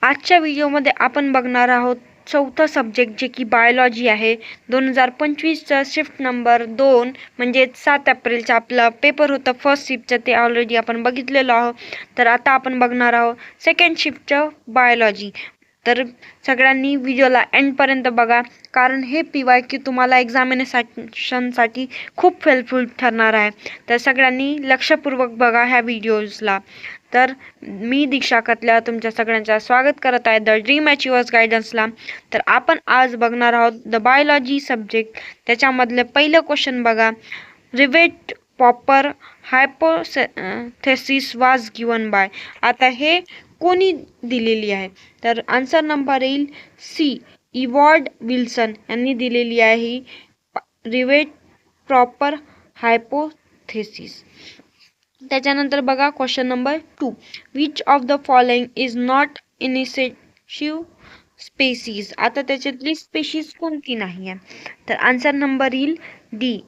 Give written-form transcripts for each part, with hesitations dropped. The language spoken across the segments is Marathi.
आजच्या व्हिडिओमध्ये आपण बघणार आहोत चौथा सब्जेक्ट जे की बायोलॉजी आहे. 2025चा शिफ्ट नंबर 2 म्हणजे 7 एप्रिलचा आपला पेपर होता फर्स्ट शिफ्टचा, ते ऑलरेडी आपण बघितलेलो आहोत. तर आता आपण बघणार आहोत सेकंड शिफ्टचं बायोलॉजी. तर सगळ्यांनी व्हिडिओला एंडपर्यंत बघा, कारण हे PYQ तुम्हाला एक्झामिनेशनसाठी खूप हेल्पफुल ठरणार आहे. तर सगळ्यांनी लक्षपूर्वक बघा ह्या व्हिडिओजला. तर मी दीक्षा कतल्या तुमच्या सगळ्यांचं स्वागत करत आहे द ड्रीम अचिव्हर्स गायडन्सला. तर आपण आज बघणार आहोत द बायोलॉजी सब्जेक्ट. त्याच्यामधले पहिलं क्वेश्चन बघा. रिवेट पॉपर हायपोथेसिस वाज गिवन बाय. आता हे कोणी दिलेली आहे? तर आन्सर नंबर येईल सी, इवॉर्ड विल्सन यांनी दिलेली आहे ही रिवेट प्रॉपर हायपोथेसिस. त्याच्यानंतर बघा question number 2. Which of the following is not initiative species. आता त्याच्यातली स्पेशीज कोणती नाही आहे? तर आन्सर नंबर येईल डी,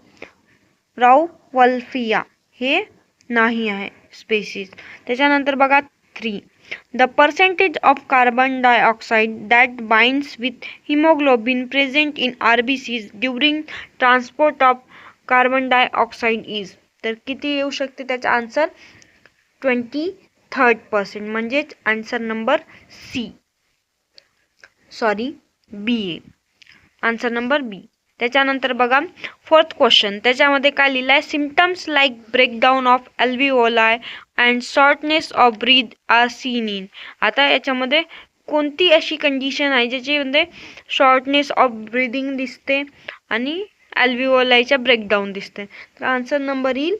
राउवल्फिया हे नाही आहे स्पेसीज. त्याच्यानंतर बघा 3. The percentage of carbon dioxide that binds with haemoglobin present in RBCs during transport of carbon dioxide is. तर किती येऊ शकते त्याचा आन्सर? 23%. म्हणजेच answer number C, sorry B, answer number B. त्याच्यानंतर बघा फोर्थ क्वेश्चन. त्याच्यामध्ये काय लिहिलं आहे? Symptoms like breakdown of alveoli and shortness of breath are seen in. आता याच्यामध्ये कोणती अशी कंडिशन आहे ज्याच्यामध्ये शॉर्टनेस ऑफ ब्रीदिंग दिसते आणि अल्व्हिओलाईचा ब्रेकडाऊन दिसते? तर आन्सर नंबर येईल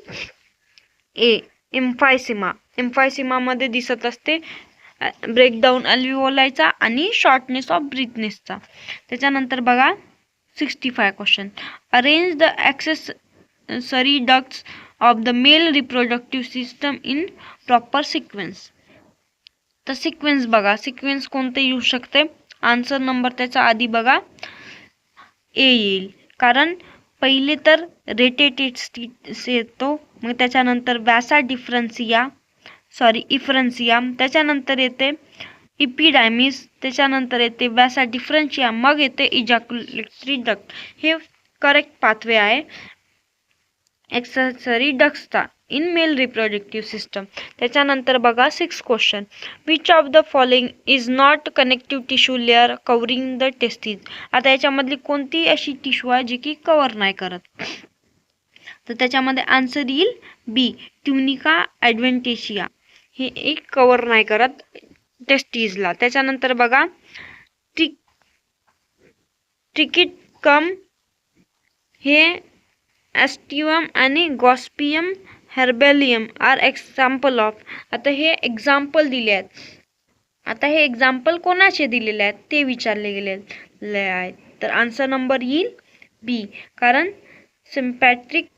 ए, एम्फायसिमा. एम्फायसिमामध्ये दिसत असते ब्रेकडाऊन अल्व्हिओलाईचा आणि शॉर्टनेस ऑफ ब्रीथनेसचा. त्याच्यानंतर बघा 65 question. Arrange the accessory ducts of the mail reproductive system in proper sequence. तर सिक्वेन्स बघा, सिक्वेन्स कोणते येऊ शकते? आन्सर नंबर त्याचा आधी बघा ए येईल, कारण पहिले तर रेटेटेट्स येतो, मग त्याच्यानंतर वॅसा डिफरन्सिया, सॉरी इफरन्सिया, त्याच्यानंतर येते इपिडायमिस, त्याच्यानंतर येते वॅसा डिफरन्शिया, मग येते इजॅक्युलेटरी डक्ट. हे करेक्ट पाथवे आहे ॲक्सेसरी डक्ट्सचा इन मेल रिप्रोडक्टिव्ह सिस्टम. त्याच्यानंतर बघा 6 question. Which of the following is not connective tissue layer covering the testes. आता याच्यामधली कोणती अशी टिश्यू आहे जी की कव्हर नाही करत? तर त्याच्यामध्ये आन्सर येईल बी, ट्युनिका ॲडव्हेंटिशिया. हे एक कव्हर नाही करत टेस्टीजला. त्याच्यानंतर बघा ट्रिकिटकम हे एस्टिवम आणि गॉस्पियम हेर्बेलियम आर एक्झाम्पल ऑफ. आता हे एक्झाम्पल दिले आहेत. आता हे एक्झाम्पल कोणाचे दिलेले आहेत ते विचारले गेलेले आहेत. तर आन्सर नंबर येईल बी, कारण सिम्पॅट्रिक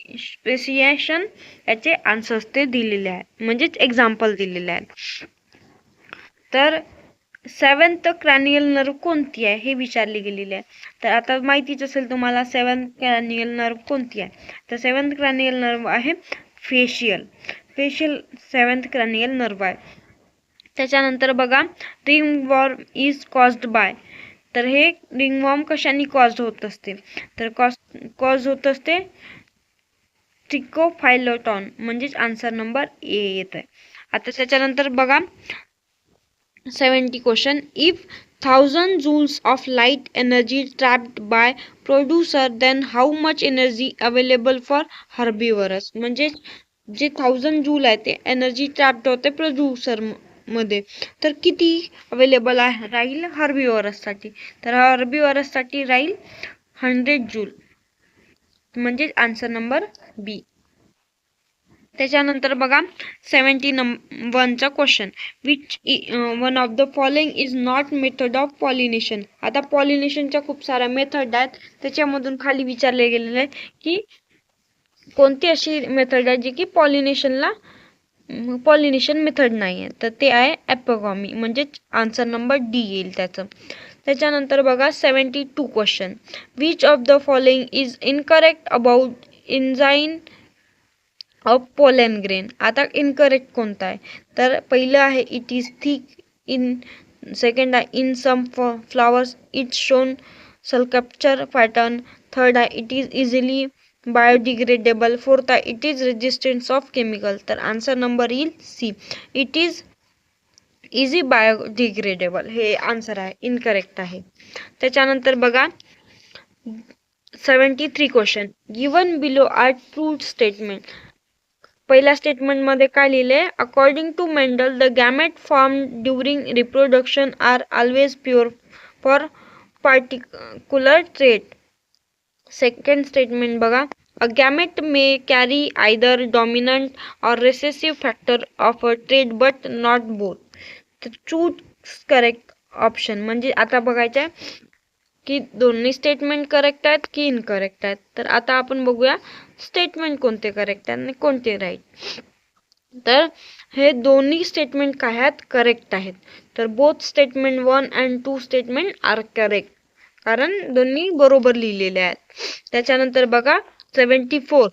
स्पेसिएशन याचे आन्सर्स ते दिलेले आहेत, म्हणजेच एक्झाम्पल दिलेले आहेत. तर 7th क्रॅनियल नर्व कोणती आहे हे विचारले गेलेले आहे. तर आता माहितीच असेल तुम्हाला 7th क्रॅनियल नर्व कोणती आहे. तर 7th क्रॅनियल नर्व आहे फेशियल. 7th क्रॅनियल नर्व आहे. त्याच्यानंतर बघा रिंगवॉर्म इज कॉज्ड बाय. तर हे रिंगवॉर्म कशाने कॉज होत असते? तर कॉज होत असते ट्रिकोफायलोटॉन, म्हणजेच आन्सर नंबर ए येत आहे. आता त्याच्यानंतर बघा 70 question. If 1000 joules of light energy trapped by producer, then how much energy available for herbivores. म्हणजे जे 1000 जूल आहे ते एनर्जी ट्रॅप्ड होते प्रोड्युसर मध्ये, तर किती अवेलेबल राहील हर्बिवरससाठी? तर हर्बिवरससाठी राहील 100 जूल, म्हणजे आन्सर नंबर बी. त्याच्यानंतर बघा 71चा question. Which one of the following is not method of pollination. आता पॉलिनेशनच्या खूप साऱ्या मेथड आहेत, त्याच्यामधून खाली विचारले गेलेले आहे की कोणती अशी मेथड आहे जी की पॉलिनेशन मेथड नाही आहे. तर ते आहे ॲपोगॅमी, म्हणजेच आन्सर नंबर डी येईल त्याचं. त्याच्यानंतर बघा 72 question. Which of the following is incorrect about enzyme of pollen grain. आता इनकरेक्ट कोणता आहे? तर पहिलं आहे it is thick in second आहे in some flowers it's shown sculpture pattern. Third आहे it is easily biodegradable. Fourth आहे it is resistance of chemical. तर आन्सर नंबर येईल C, it is easy biodegradable. हे आन्सर आहे, इनकरेक्ट आहे. त्याच्यानंतर बघा 73 question. Given below R true statement. पहिल्या स्टेटमेंटमध्ये काय लिहिले, according to Mendel the gamete form during reproduction are always pure for particular trait. Second statement बघा, a gamete may carry either dominant or recessive factor of a trait but not both. तर choose correct option. म्हणजे आता बघायचं आहे की दोन्ही स्टेटमेंट करेक्ट आहेत की इनकरेक्ट आहेत. तर आता आपण बघूया स्टेटमेंट कोणते करेक्ट आहेत आणि कोणते राईट. तर हे दोन्ही स्टेटमेंट काय आहेत, करेक्ट आहेत. तर both statement 1 and 2 statement are correct, कारण दोन्ही बरोबर लिहिलेले आहेत. त्याच्यानंतर बघा 74,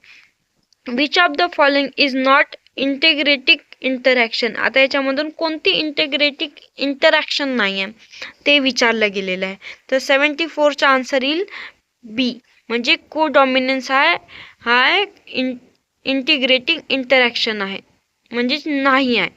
which of the following is not integrative interaction. आता याच्यामधून कोणती इंटेग्रेटिक इंटरॅक्शन नाही आहे ते विचारलं गेलेलं आहे. तर 74चा आन्सर येईल बी, म्हणजे को डॉमिनन्स हा इंटिग्रेटिंग इंटरॅक्शन आहे, म्हणजेच नाही आहे.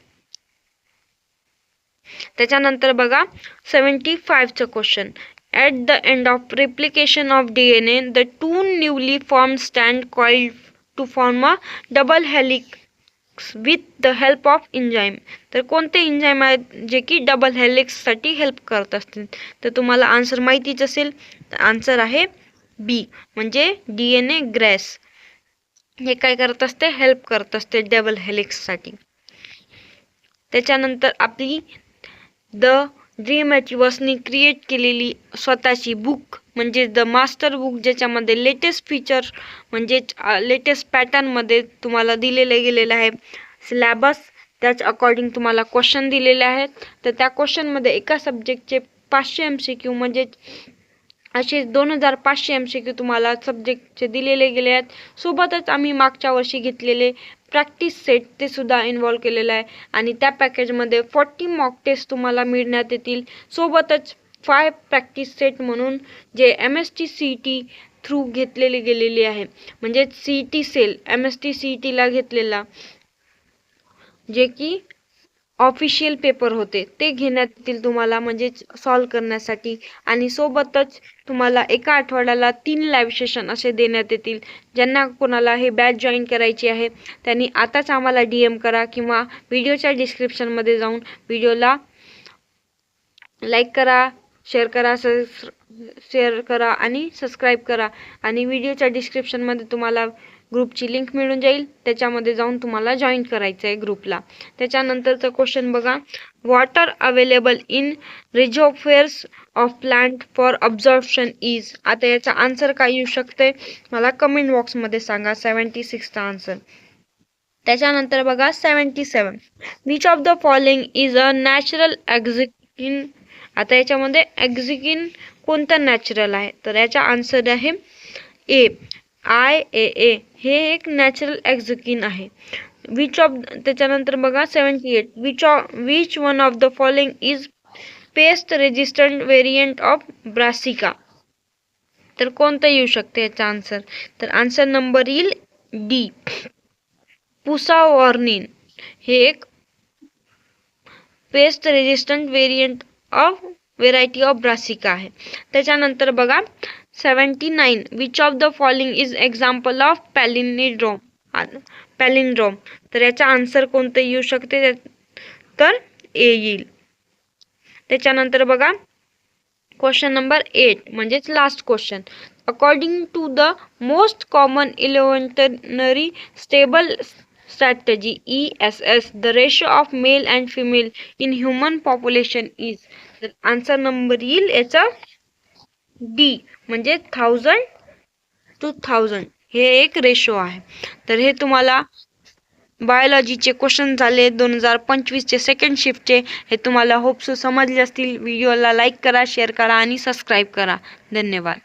त्याच्यानंतर बघा 75चं question. At the end of replication of DNA the two newly form स्टँड coiled to form a double helix with the help of enzyme. तर कोणते एन्झाईम आहेत जे की डबल हेलिक्ससाठी हेल्प करत असतील. तर तुम्हाला आन्सर माहितीच असेल. तर आन्सर आहे बी, म्हणजे DNA ग्रेस. हे काय करत असते, हेल्प करत असते डबल हेलिक्ससाठी. त्याच्यानंतर आपली द ड्रीम अचिव्हर्सनी क्रिएट केलेली स्वतःची बुक म्हणजे द मास्टर बुक, ज्याच्यामध्ये लेटेस्ट फीचर म्हणजे लेटेस्ट पॅटर्नमध्ये तुम्हाला दिलेले गेलेलं आहे सिलेबस. त्याच अकॉर्डिंग तुम्हाला क्वेश्चन दिलेले आहेत. तर त्या क्वेश्चनमध्ये एका सब्जेक्टचे 500 MCQ म्हणजे असे 2500 MCQ तुम्हाला सब्जेक्टचे दिलेले गेले आहेत. सोबतच आम्ही मागच्या वर्षी घेतलेले प्रॅक्टिस सेट ते सुद्धा इन्व्हॉल्व केलेलं आहे. आणि त्या पॅकेजमध्ये 40 मॉक टेस्ट तुम्हाला मिळण्यात येतील. सोबतच 5 प्रॅक्टिस सेट म्हणून जे MST CET थ्रू घेतलेली गेलेली आहे, म्हणजे CET सेल MST CETला घेतलेला जे की ऑफिशियल पेपर होते ते घेण्यात येतील तुम्हाला, म्हणजे सॉल्व करण्यासाठी. आणि सोबतच तुम्हाला एका आठवड्याला 3 लाईव्ह सेशन असे देण्यात येतील. ज्यांना कोणाला हे बॅच जॉईन करायची आहे त्यांनी आताच आम्हाला DM करा किंवा व्हिडिओच्या डिस्क्रिप्शनमध्ये जाऊन व्हिडिओला लाईक करा, शेअर करा आणि सबस्क्राईब करा. आणि व्हिडिओच्या डिस्क्रिप्शनमध्ये तुम्हाला ग्रुपची लिंक मिळून जाईल, त्याच्यामध्ये जाऊन तुम्हाला जॉईन करायचं आहे ग्रुपला. त्याच्यानंतरचं क्वेश्चन बघा, water available in reservoirs of plant for absorption is. आता याचा आन्सर काय येऊ शकते मला कमेंट बॉक्समध्ये सांगा 76चा आन्सर. त्याच्यानंतर बघा 77, which of the following is a natural auxin. आता याच्यामध्ये एक्झिकिन कोणता नॅचरल आहे, तर याचा आन्सर आहे ए, IAA. हे एक नॅचरल एक्झिकिन आहे. विच ऑफ, त्याच्यानंतर बघा 78, which one of the following is pest resistant variant of Brassica. तर कोणतं येऊ शकते याचा आन्सर, तर आन्सर नंबर येईल डी, पुसावॉर्निन. हे एक pest resistant variety of Brassica आहे. त्याच्यानंतर बघा 79, which of the following is example of palindrome. तर याचा आन्सर कोणतं येऊ शकते, तर ए येईल. त्याच्यानंतर बघा क्वेश्चन नंबर 8 म्हणजेच last question. According to the most common evolutionary stable strategy ESS, the ratio of male and female in human population is. तर आन्सर नंबर येईल याचा डी, म्हणजे 1000:1000. हे एक रेशो आहे. तर हे तुम्हाला बायोलॉजीचे क्वेश्चन झाले 2025चे सेकंड शिफ्टचे. हे तुम्हाला होप्स समजले असतील. व्हिडिओला लाईक करा, शेअर करा आणि सबस्क्राईब करा. धन्यवाद.